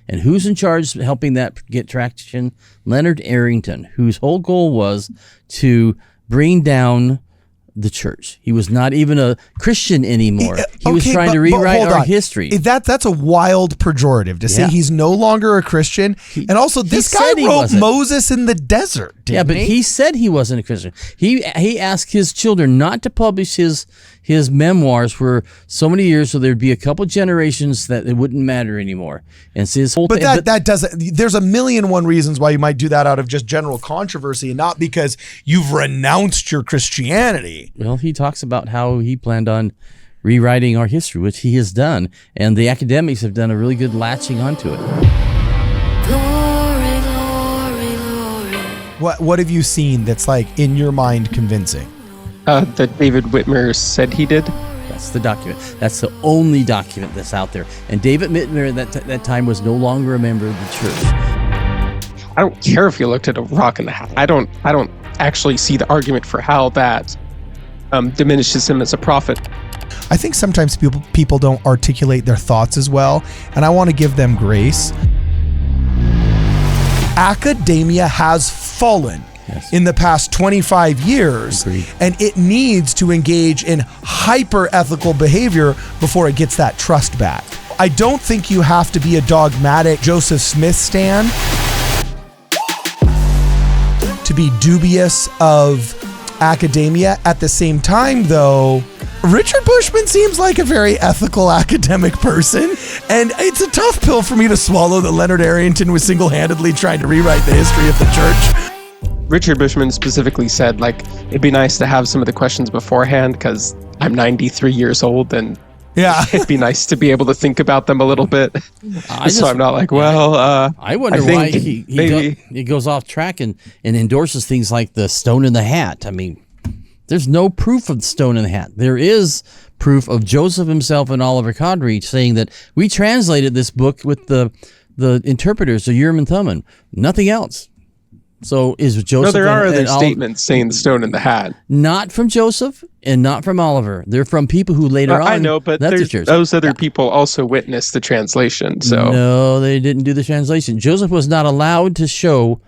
And who's in charge of helping that get traction? Leonard Arrington, whose whole goal was to bring down the church. He was not even a Christian anymore. He was trying to rewrite our history. That's a wild pejorative to say he's no longer a Christian. And also, this guy wrote Moses in the desert, didn't he? He said he wasn't a Christian. He asked his children not to publish his memoirs for so many years, so there'd be a couple generations that it wouldn't matter anymore. And so his whole but that doesn't. There's a million and one reasons why you might do that out of just general controversy, and not because you've renounced your Christianity. Well, he talks about how he planned on rewriting our history, which he has done, and the academics have done a really good latching onto it. Glory, glory, glory. What have you seen that's like in your mind convincing? That David Whitmer said he did. That's the document. That's the only document that's out there. And David Whitmer at that time was no longer a member of the church. I don't care if you looked at a rock in the hat. I don't actually see the argument for how that diminishes him as a prophet. I think sometimes people don't articulate their thoughts as well, and I want to give them grace. Academia has fallen in the past 25 years. Agreed. And it needs to engage in hyper-ethical behavior before it gets that trust back. I don't think you have to be a dogmatic Joseph Smith stan to be dubious of academia. At the same time, though, Richard Bushman seems like a very ethical academic person, and it's a tough pill for me to swallow that Leonard Arrington was single-handedly trying to rewrite the history of the church. Richard Bushman specifically said, like, it'd be nice to have some of the questions beforehand because I'm 93 years old and it'd be nice to be able to think about them a little bit. So I'm not like, I wonder why he goes off track and endorses things like the stone in the hat. I mean, there's no proof of the stone in the hat. There is proof of Joseph himself and Oliver Cowdery saying that we translated this book with the interpreters, the Urim and Thummim, nothing else. So is Joseph? No, there are other statements saying the stone in the hat. Not from Joseph and not from Oliver. They're from people who later on. I know, but those other people also witnessed the translation. So no, they didn't do the translation. Joseph was not allowed to show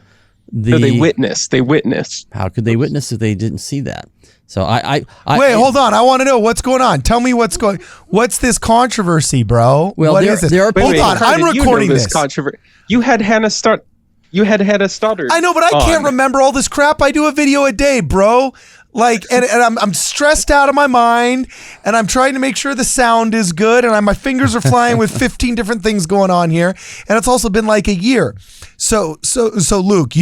the. No, they witnessed. They witnessed. How could they witness if they didn't see that? So wait, hold on. I want to know what's going on. Tell me what's this controversy, bro? Well, what is this? Hold on, I'm recording this. You had Hannah Stoddard. I know, but I can't remember all this crap. I do a video a day, bro. Like, and I'm stressed out of my mind, and I'm trying to make sure the sound is good, and my fingers are flying with 15 different things going on here, and it's also been like a year. So Luke,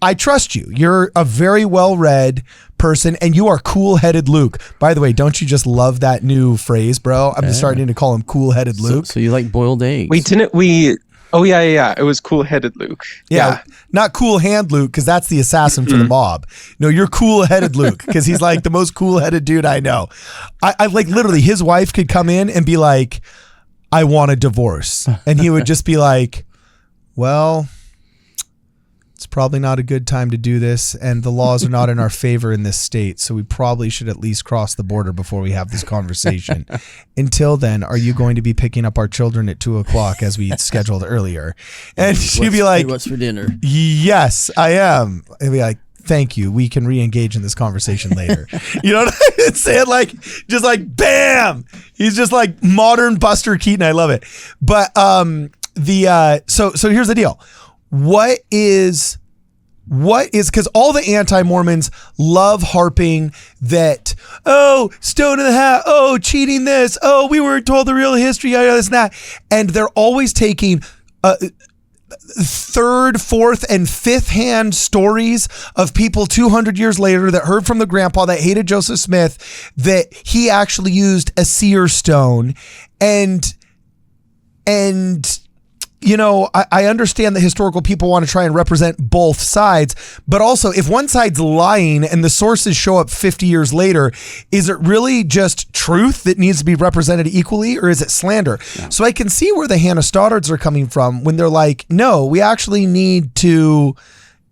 I trust you. You're a very well-read person, and you are cool-headed Luke. By the way, don't you just love that new phrase, bro? I'm just starting to call him cool-headed Luke. So you like boiled eggs? Wait, didn't we? Oh, yeah. It was cool-headed Luke. Yeah. Not cool-hand Luke, because that's the assassin for the mob. No, you're cool-headed Luke, because he's like the most cool-headed dude I know. I like literally, his wife could come in and be like, I want a divorce. And he would just be like, well, it's probably not a good time to do this, and the laws are not in our favor in this state, so we probably should at least cross the border before we have this conversation. Until then, are you going to be picking up our children at 2:00 as we scheduled earlier? And she'd be like, what's for dinner? Yes, I am. And be like, thank you. We can re-engage in this conversation later. You know what I'm saying? Like, just like, bam! He's just like modern Buster Keaton. I love it. But so here's the deal. What is because all the anti-Mormons love harping that, oh, stone in the hat, oh, cheating this, oh, we were told the real history, this and that. And they're always taking third, fourth, and fifth hand stories of people 200 years later that heard from the grandpa that hated Joseph Smith, that he actually used a seer stone. And you know, I understand that historical people want to try and represent both sides, but also if one side's lying and the sources show up 50 years later, is it really just truth that needs to be represented equally, or is it slander? Yeah. So I can see where the Hannah Stoddards are coming from when they're like, no, we actually need to,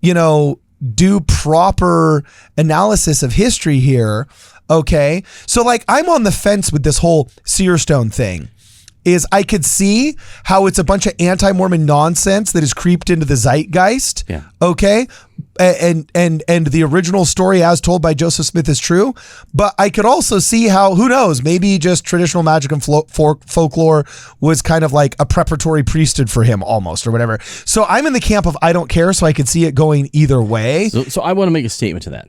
you know, do proper analysis of history here. Okay. So like, I'm on the fence with this whole seer stone thing. is I could see how it's a bunch of anti-Mormon nonsense that has creeped into the zeitgeist. Yeah. Okay. And the original story as told by Joseph Smith is true, but I could also see how, who knows, maybe just traditional magic and folklore was kind of like a preparatory priesthood for him almost, or whatever. So I'm in the camp of I don't care, so I could see it going either way. So I want to make a statement to that.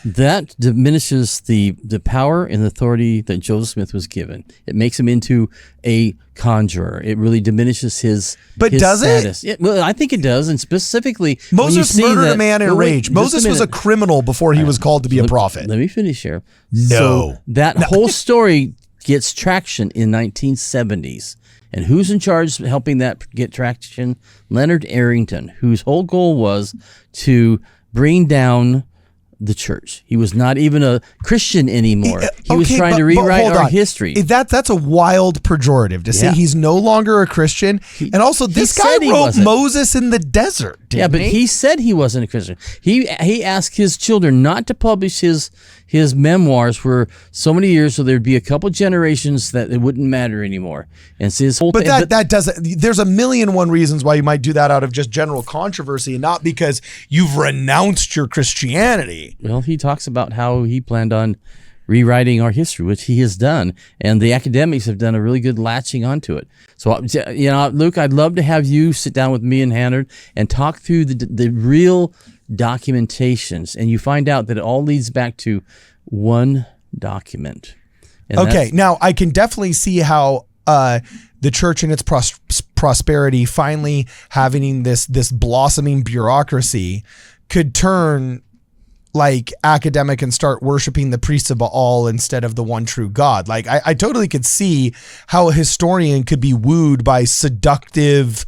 That diminishes the power and authority that Joseph Smith was given. It makes him into a conjurer. It really diminishes his does status. Well, I think it does, and specifically, Moses murdered a man in rage. Moses was a criminal before he was called to be a prophet. Let me finish here. No. So that whole story gets traction in 1970s. And who's in charge of helping that get traction? Leonard Arrington, whose whole goal was to bring down the church. He was not even a Christian anymore. He was trying to rewrite our history. That's a wild pejorative to say he's no longer a Christian. And also, this guy wrote Moses in the desert. But he said he wasn't a Christian. He asked his children not to publish his memoirs for so many years, so there'd be a couple generations that it wouldn't matter anymore. And so his whole that doesn't. There's a million and one reasons why you might do that out of just general controversy, and not because you've renounced your Christianity. Well, he talks about how he planned on rewriting our history, which he has done, and the academics have done a really good latching onto it. So, Luke, I'd love to have you sit down with me and Hannah and talk through the real documentations, and you find out that it all leads back to one document. And now I can definitely see how the church in its prosperity finally having this blossoming bureaucracy could turn like academic and start worshiping the priests of Baal instead of the one true God. Like I totally could see how a historian could be wooed by seductive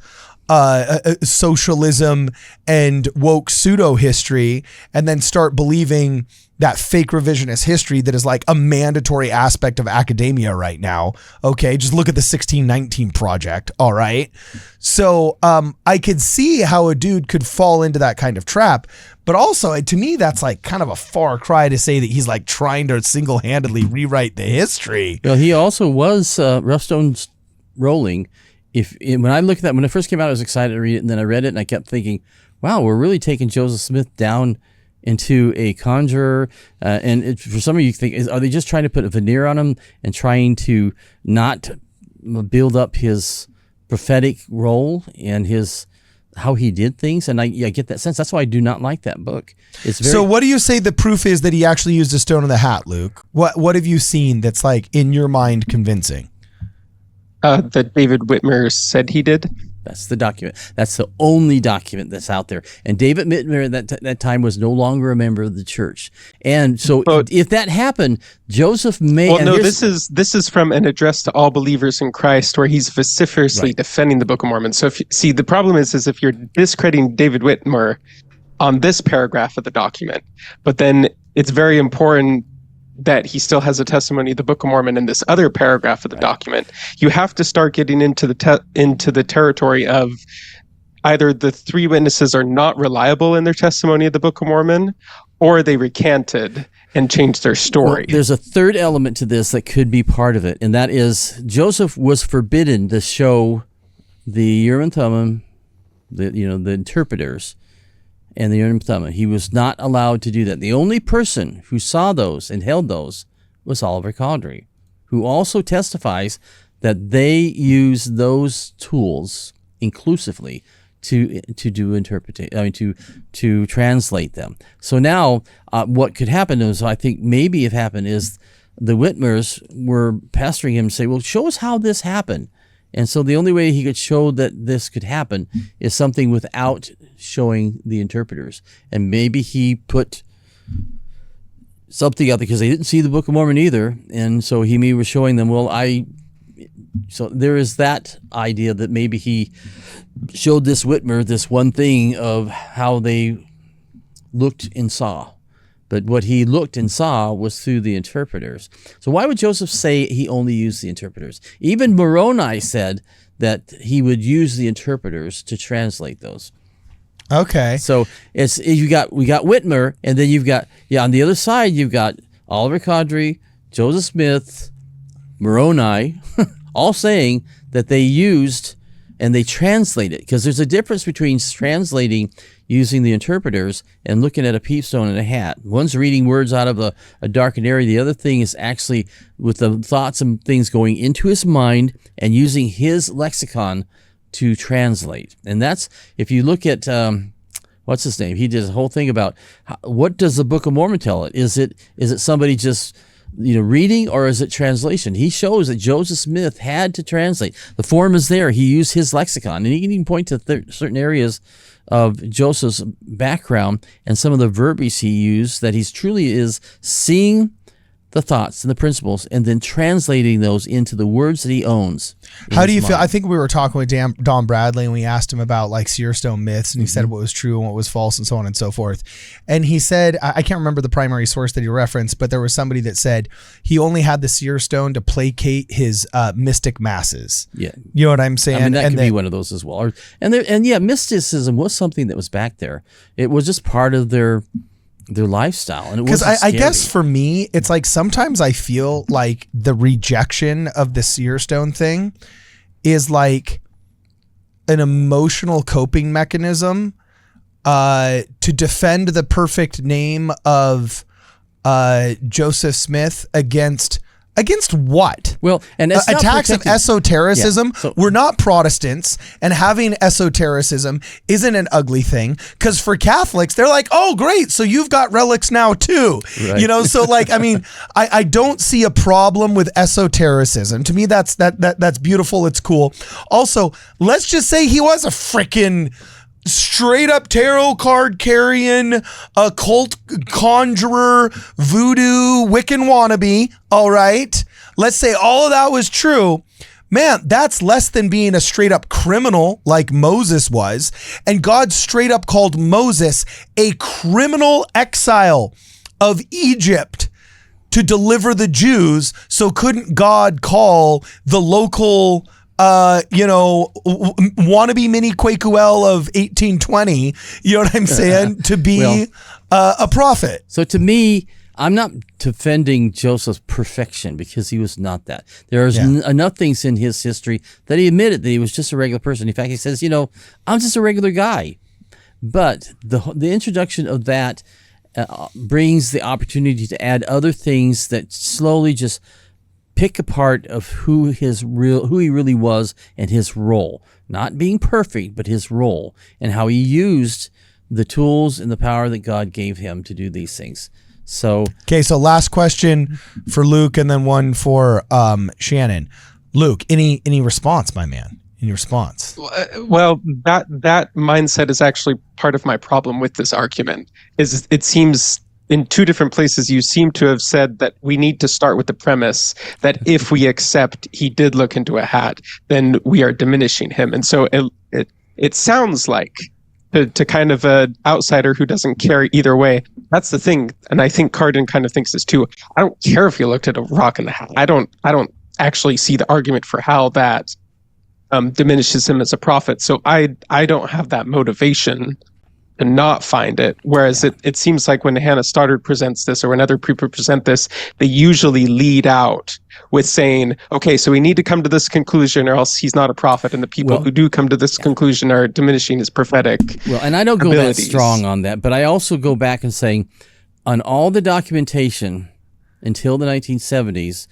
socialism and woke pseudo history, and then start believing that fake revisionist history that is like a mandatory aspect of academia right now. Okay, just look at the 1619 Project. All right, so I could see how a dude could fall into that kind of trap, but also to me that's like kind of a far cry to say that he's like trying to single-handedly rewrite the history. Well, he also was Rough Stones Rolling. When I looked at that, when it first came out, I was excited to read it, and then I read it, and I kept thinking, wow, we're really taking Joseph Smith down into a conjurer. For some of you think, are they just trying to put a veneer on him and trying to not build up his prophetic role and how he did things? And I get that sense. That's why I do not like that book. So what do you say the proof is that he actually used a stone in the hat, Luke? What have you seen that's like in your mind convincing? That David Whitmer said he did. That's the document. That's the only document that's out there. And David Whitmer at that time was no longer a member of the church. And so if that happened, Joseph may... Well, no, this is from an address to all believers in Christ where he's vociferously defending the Book of Mormon. So the problem is if you're discrediting David Whitmer on this paragraph of the document, but then it's very important that he still has a testimony of the Book of Mormon in this other paragraph of the document. You have to start getting into the territory of either the three witnesses are not reliable in their testimony of the Book of Mormon, or they recanted and changed their story. Well, there's a third element to this that could be part of it, and that is Joseph was forbidden to show the Urim and Thummim, the interpreters, and the Urim and Thummim. He was not allowed to do that. The only person who saw those and held those was Oliver Cowdery, who also testifies that they use those tools inclusively to do interpretation. I mean, to translate them. So now, what could happen is, I think maybe it happened is the Whitmers were pestering him and say, "Well, show us how this happened." And so the only way he could show that this could happen is something without showing the interpreters. And maybe he put something out there because they didn't see the Book of Mormon either. And so he maybe was showing them, so there is that idea that maybe he showed this Whitmer this one thing of how they looked and saw. But what he looked and saw was through the interpreters. So why would Joseph say he only used the interpreters? Even Moroni said that he would use the interpreters to translate those. Okay. So we got Whitmer, and then you've got on the other side you've got Oliver Cowdery, Joseph Smith, Moroni, all saying that they used and they translate it, because there's a difference between translating using the interpreters and looking at a peep stone and a hat. One's reading words out of a darkened area. The other thing is actually with the thoughts and things going into his mind and using his lexicon to translate. And that's, if you look at, what's his name? He did a whole thing about what does the Book of Mormon tell it? Is it somebody just reading, or is it translation? He shows that Joseph Smith had to translate. The form is there. He used his lexicon, and he can even point to certain areas of Joseph's background and some of the verbiage he used, that he's truly is seeing the thoughts and the principles and then translating those into the words that he owns. How do you feel? I think we were talking with Don Bradley, and we asked him about like Seer stone myths, and he said what was true and what was false and so on and so forth. And he said, I can't remember the primary source that he referenced, but there was somebody that said he only had the Seer stone to placate his mystic masses. Yeah. You know what I'm saying? I mean, that could be one of those as well. And mysticism was something that was back there. It was just part of their lifestyle. And because I guess for me, it's like sometimes I feel like the rejection of the Seer stone thing is like an emotional coping mechanism to defend the perfect name of Joseph Smith against what? Well, and it's attacks of esotericism. Yeah, we're not Protestants, and having esotericism isn't an ugly thing, because for Catholics, they're like, oh, great, so you've got relics now too. Right. So like, I mean, I don't see a problem with esotericism. To me, that's beautiful. It's cool. Also, let's just say he was a frickin' straight up tarot card carrying, occult conjurer, voodoo, Wiccan wannabe. All right. Let's say all of that was true. Man, that's less than being a straight up criminal like Moses was. And God straight up called Moses a criminal exile of Egypt to deliver the Jews. So couldn't God call the local wannabe mini Quakuel of 1820, you know what I'm saying, to be a prophet. So to me, I'm not defending Joseph's perfection, because he was not that. There's enough things in his history that he admitted that he was just a regular person. In fact, he says, I'm just a regular guy. But the introduction of that brings the opportunity to add other things that slowly just pick apart of who he really was and his role, not being perfect, but his role and how he used the tools and the power that God gave him to do these things. So last question for Luke, and then one for Shannon. Luke, any response, my man? Any response? Well, that mindset is actually part of my problem with this argument. Is it seems in two different places you seem to have said that we need to start with the premise that if we accept he did look into a hat, then we are diminishing him. And so it sounds like to kind of an outsider who doesn't care either way. That's the thing. And I think Cardin kind of thinks this too. I don't care if you looked at a rock in the hat. I don't actually see the argument for how that diminishes him as a prophet. So I don't have that motivation to not find it. Whereas it seems like when Hannah Stoddard presents this, or when other people present this, they usually lead out with saying, okay, so we need to come to this conclusion or else he's not a prophet. And the people who do come to this conclusion are diminishing his prophetic and I don't go that strong on that, but I also go back and saying on all the documentation until the 1970s,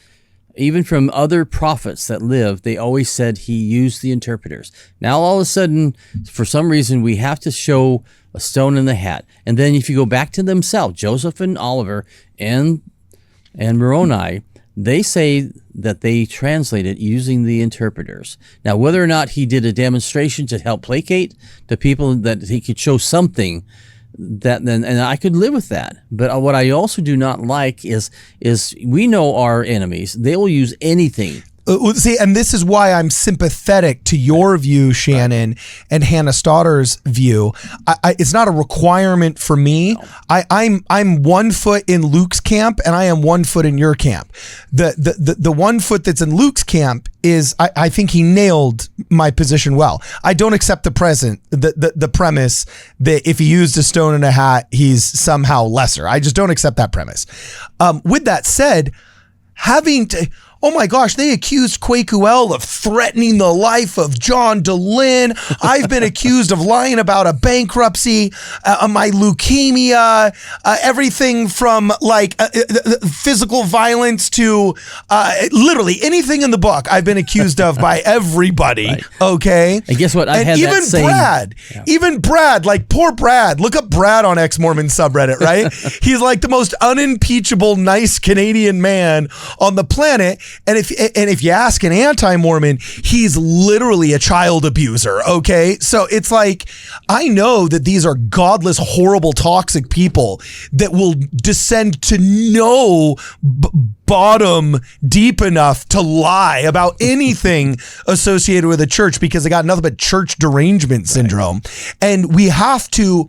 even from other prophets that lived, they always said he used the interpreters. Now, all of a sudden, for some reason, we have to show a stone in the hat. And then if you go back to themselves, Joseph and Oliver and Moroni, they say that they translated using the interpreters. Now, whether or not he did a demonstration to help placate the people, that he could show something, that then, and I could live with that. But what I also do not like is we know our enemies. They will use anything. See, and this is why I'm sympathetic to your view, Shannon, and Hannah Stoddard's view. It's not a requirement for me. I'm 1 foot in Luke's camp, and I am 1 foot in your camp. The 1 foot that's in Luke's camp is I think he nailed my position well. I don't accept the premise that if he used a stone in a hat, he's somehow lesser. I just don't accept that premise. With that said, having to. oh my gosh, they accused Kwaku of threatening the life of John DeLynn. I've been accused of lying about a bankruptcy, my leukemia, everything from like physical violence to literally anything in the book I've been accused of by everybody. Right. Okay. And guess what? Even Brad, like poor Brad. Look up Brad on Ex-Mormon subreddit, right? He's like the most unimpeachable, nice Canadian man on the planet. And if you ask an anti-Mormon, he's literally a child abuser. Okay. So it's like, I know that these are godless, horrible, toxic people that will descend to no bottom deep enough to lie about anything associated with a church because they got nothing but church derangement syndrome. Right. And we have to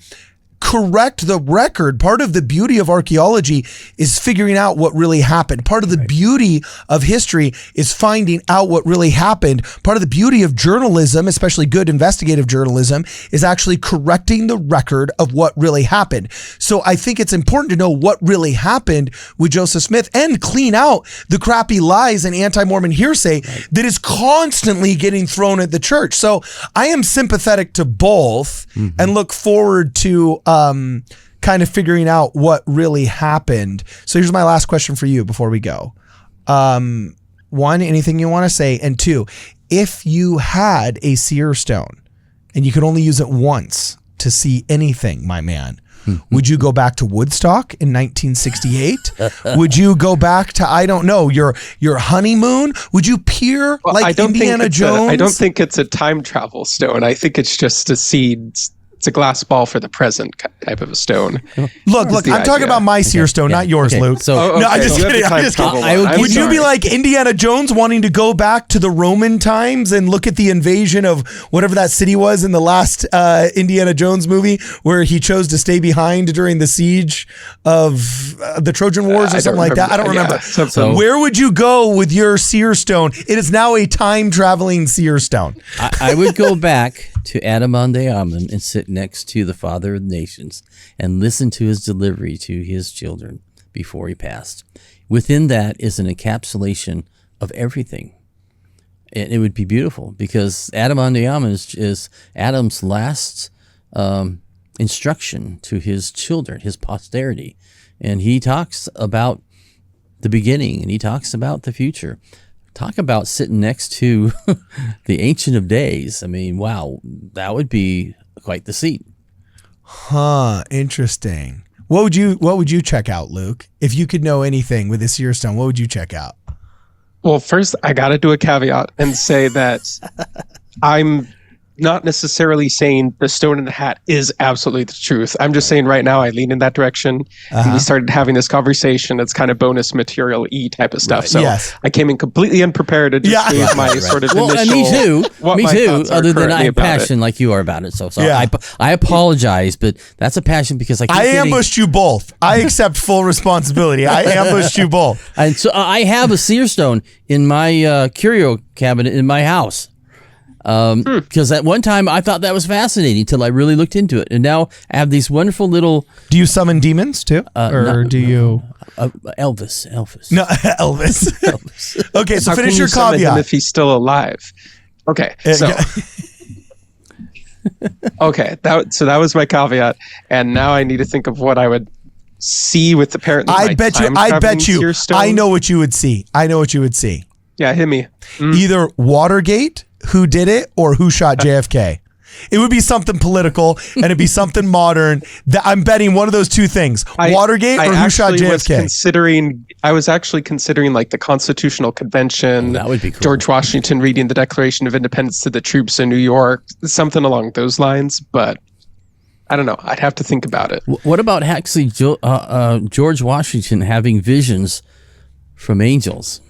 correct the record. Part of the beauty of archaeology is figuring out what really happened. Part of the beauty of history is finding out what really happened. Part of the beauty of journalism, especially good investigative journalism, is actually correcting the record of what really happened. So I think it's important to know what really happened with Joseph Smith and clean out the crappy lies and anti-Mormon hearsay that is constantly getting thrown at the church. So I am sympathetic to both and look forward to kind of figuring out what really happened. So here's my last question for you before we go. One, anything you want to say? And two, if you had a seer stone and you could only use it once to see anything, my man, would you go back to Woodstock in 1968? Would you go back to, I don't know, your honeymoon? Would you peer like Indiana Jones? I don't think it's a time travel stone. I think it's just a seed. It's a glass ball for the present type of a stone. Look, I'm talking about my seer stone, not yours, Luke. So, no, I'm just kidding. Would you be like Indiana Jones wanting to go back to the Roman times and look at the invasion of whatever that city was in the last Indiana Jones movie where he chose to stay behind during the siege of the Trojan Wars or something like that? I don't remember. So where would you go with your seer stone? It is now a time-traveling seer stone. I would go back to Adam-on-Day-Amen and sit next to the Father of the Nations and listen to his delivery to his children before he passed. Within that is an encapsulation of everything. And it would be beautiful because Adam-on-Day-Amen is Adam's last instruction to his children, his posterity. And he talks about the beginning and he talks about the future. Talk about sitting next to the Ancient of Days. I mean, wow, that would be quite the seat. Huh, interesting. What would you check out, Luke? If you could know anything with a seer stone, what would you check out? Well, first, I got to do a caveat and say that I'm not necessarily saying the stone in the hat is absolutely the truth. I'm just saying right now I lean in that direction. And we started having this conversation. It's kind of bonus material-y type of stuff. Right. So I came in completely unprepared to just give my sort of initial... Me too. Other than I have passion like you are about it. So I apologize, but that's a passion because I ambushed you both. I accept full responsibility. I ambushed you both. And so I have a seer stone in my curio cabinet in my house. Because at one time I thought that was fascinating until I really looked into it, and now I have these wonderful little. Do you summon demons too, you? Elvis. No, Elvis. Okay, so finish your caveat. If he's still alive. Okay, so. Okay, that was my caveat, and now I need to think of what I would see with apparently. I bet you. I know what you would see. Yeah, hit me. Either Watergate, who did it, or who shot JFK. It would be something political and it'd be something modern. I'm betting one of those two things: Watergate or who shot JFK. I was actually considering like the Constitutional Convention. That would be cool. George Washington reading the Declaration of Independence to the troops in New York, something along those lines. But I don't know. I'd have to think about it. What about actually George Washington having visions from angels?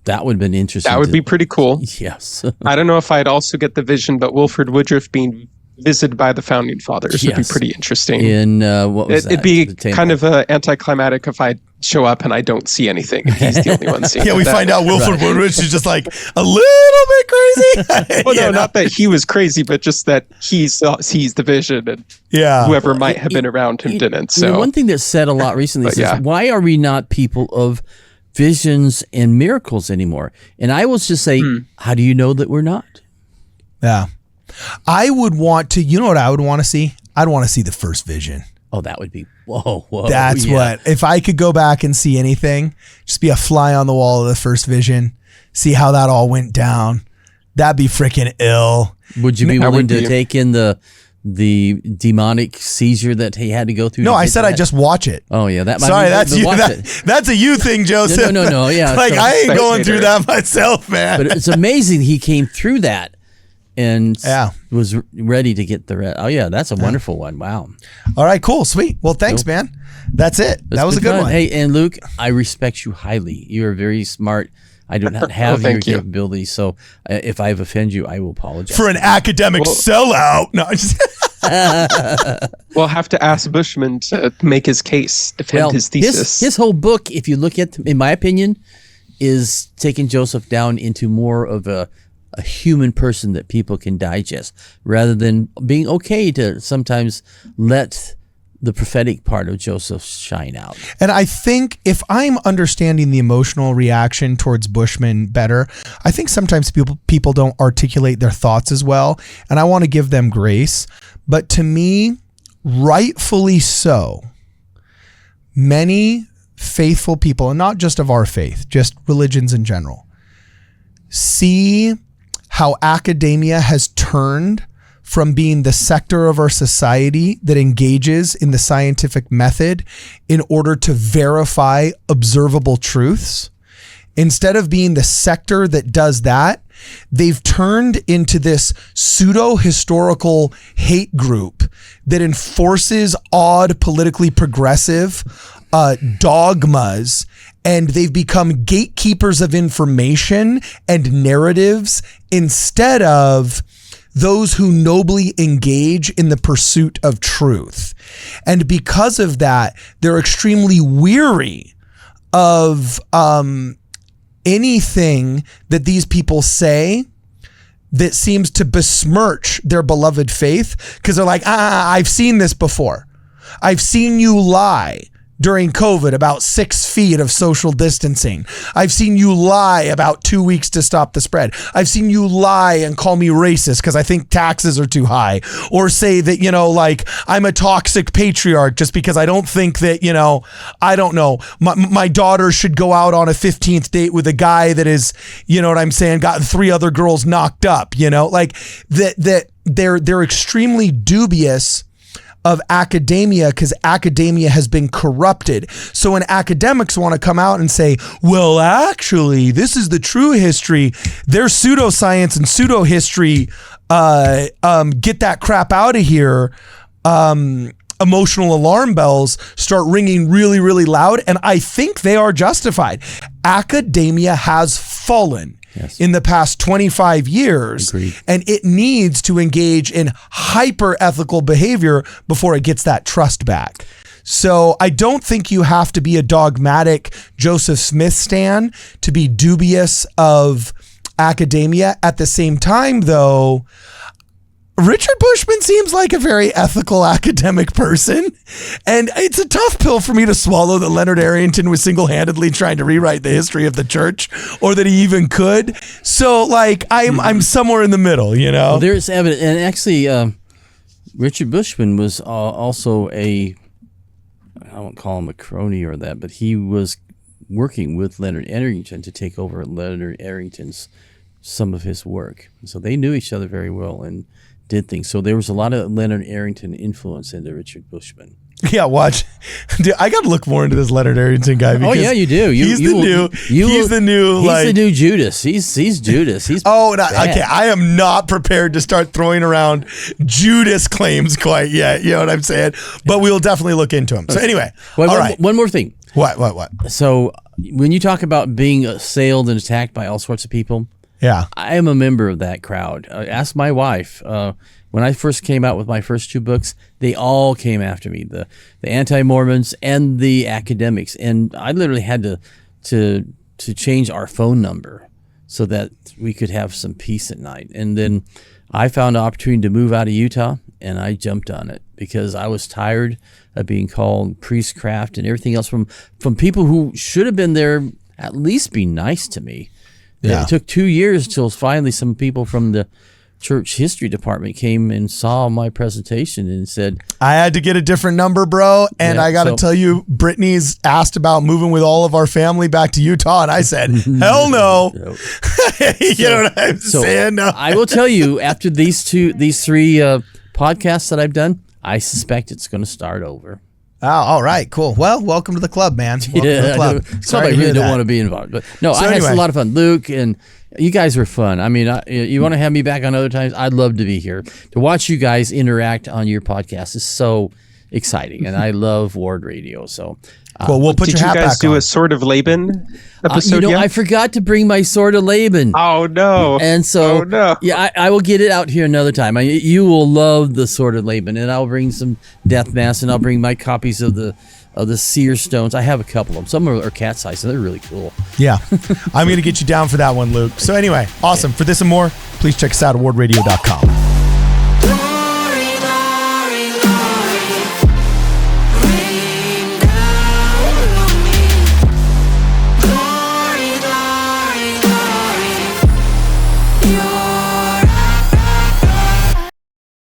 That would have been interesting. That would be pretty cool. Yes. I don't know if I'd also get the vision, but Wilford Woodruff being visited by the Founding Fathers would be pretty interesting. In what was It'd be kind of anticlimactic if I show up and I don't see anything. If he's the only one seeing. We find out Wilford Woodruff is just like a little bit crazy. Well, no, not that he was crazy, but just that he sees the vision, and whoever might have been around him didn't. So one thing that's said a lot recently is, why are we not people of visions and miracles anymore. And I will just say, how do you know that we're not? Yeah. I would want to, you know what I would want to see? I'd want to see the first vision. Oh, that would be, whoa. That's what, if I could go back and see anything, just be a fly on the wall of the first vision, see how that all went down. That'd be freaking ill. Would you be willing to take in the demonic seizure that he had to go through? No, I said I just watch it. Oh yeah, that might Sorry, be that's you. That's a you thing, Joseph. No. Yeah, like I ain't going through that myself, man. But it's amazing he came through that and was ready to get the rest. Oh yeah, that's a wonderful one. Wow. All right, cool, sweet. Well, thanks, man. That's it. That was a good one. Hey, and Luke, I respect you highly. You are very smart. I do not have your capabilities, so if I've offended you, I will apologize. For an academic sellout. No, we'll have to ask Bushman to make his case, defend his thesis. His whole book, if you look at, in my opinion, is taking Joseph down into more of a human person that people can digest, rather than being okay to sometimes let the prophetic part of Joseph shine out. And I think if I'm understanding the emotional reaction towards Bushman better, I think sometimes people don't articulate their thoughts as well, and I want to give them grace. But to me, rightfully so, many faithful people, and not just of our faith, just religions in general, see how academia has turned from being the sector of our society that engages in the scientific method in order to verify observable truths. Instead of being the sector that does that, they've turned into this pseudo-historical hate group that enforces odd, politically progressive dogmas, and they've become gatekeepers of information and narratives instead of those who nobly engage in the pursuit of truth. And because of that, they're extremely weary of anything that these people say that seems to besmirch their beloved faith, because they're like, I've seen this before. I've seen you lie during COVID about 6 feet of social distancing. I've seen you lie about 2 weeks to stop the spread. I've seen you lie and call me racist because I think taxes are too high, or say that, like I'm a toxic patriarch just because I don't think that, I don't know, my daughter should go out on a 15th date with a guy that is, what I'm saying, got 3 other girls knocked up, like that they're extremely dubious of academia because academia has been corrupted. So when academics want to come out and say, well, actually, this is the true history, their pseudoscience and pseudo history, get that crap out of here. Emotional alarm bells start ringing really, really loud. And I think they are justified. Academia has fallen in the past 25 years. Agreed. And it needs to engage in hyper ethical behavior before it gets that trust back. So I don't think you have to be a dogmatic Joseph Smith stan to be dubious of academia. At the same time, though, Richard Bushman seems like a very ethical academic person, and it's a tough pill for me to swallow that Leonard Arrington was single-handedly trying to rewrite the history of the church, or that he even could. So, I'm somewhere in the middle, Well, there's evidence, and actually, Richard Bushman was also I won't call him a crony or that, but he was working with Leonard Arrington to take over Leonard Arrington's some of his work. So they knew each other very well and did things. So there was a lot of Leonard Arrington influence into Richard Bushman. Yeah, watch. Dude, I got to look more into this Leonard Arrington guy. Oh yeah, you do. He's the new Judas. He's Judas. He's okay. I am not prepared to start throwing around Judas claims quite yet. You know what I'm saying? But we'll definitely look into him. So anyway, all right. One more thing. What? So when you talk about being assailed and attacked by all sorts of people, yeah, I am a member of that crowd. Ask my wife. When I first came out with my first 2 books, they all came after me, the anti-Mormons and the academics. And I literally had to change our phone number so that we could have some peace at night. And then I found an opportunity to move out of Utah, and I jumped on it because I was tired of being called priestcraft and everything else from people who should have been there at least be nice to me. Yeah. It took 2 years till finally some people from the church history department came and saw my presentation and said, I had to get a different number, bro. And I got to tell you, Brittany's asked about moving with all of our family back to Utah. And I said, hell no. You know what I'm saying? No. I will tell you, after these three podcasts that I've done, I suspect it's going to start over. Oh, all right, cool. Well, welcome to the club, man. Welcome to the club. I really don't want to be involved. But no, I had a lot of fun. Luke and you guys were fun. I mean, you want to have me back on other times? I'd love to be here. To watch you guys interact on your podcast is so exciting, and I love WardRadio. So, well, we'll put your hat back on. Did you guys do a Sword of Laban episode yet? I forgot to bring my Sword of Laban. Oh, no. And so, yeah, I will get it out here another time. You will love the Sword of Laban, and I'll bring some Death Mass, and I'll bring my copies of the Seer stones. I have a couple of them. Some are cat size, so they're really cool. Yeah. I'm going to get you down for that one, Luke. So anyway, awesome. For this and more, please check us out at wardradio.com. Glory, glory, glory.